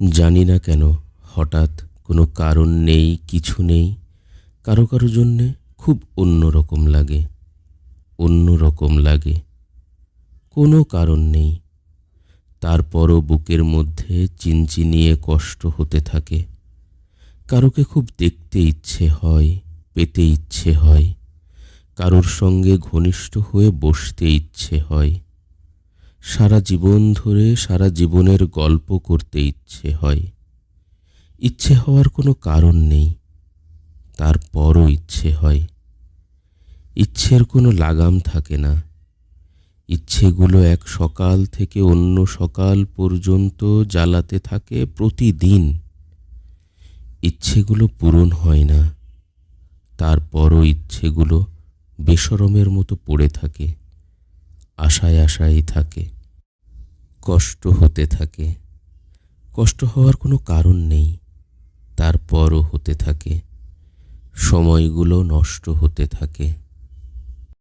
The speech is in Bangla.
জানি না কেন হঠাৎ কোনো কারণ নেই, কিছু নেই, কারো কারো জন্যে খুব অন্যরকম লাগে। অন্যরকম লাগে, কোনো কারণ নেই, তারপরও বুকের মধ্যে চিনচিনিয়ে কষ্ট হতে থাকে। কারোকে খুব দেখতে ইচ্ছে হয়, পেতে ইচ্ছে হয়, কারোর সঙ্গে ঘনিষ্ঠ হয়ে বসতে ইচ্ছে হয়, সারা জীবন ধরে সারা জীবনের গল্প করতে ইচ্ছে হয়। ইচ্ছে হওয়ার কোনো কারণ নেই, তারপরও ইচ্ছে হয়। ইচ্ছের কোনো লাগাম থাকে না। ইচ্ছেগুলো এক সকাল থেকে অন্য সকাল পর্যন্ত জ্বালাতে থাকে প্রতিদিন। ইচ্ছেগুলো পূরণ হয় না, তারপরও ইচ্ছেগুলো বেশরমের মতো পড়ে থাকে, আশায় আশায় থাকে। কষ্ট হতে থাকে, কষ্ট হওয়ার কোনো কারণ নেই, তারপরও হতে থাকে। সময়গুলো নষ্ট হতে থাকে।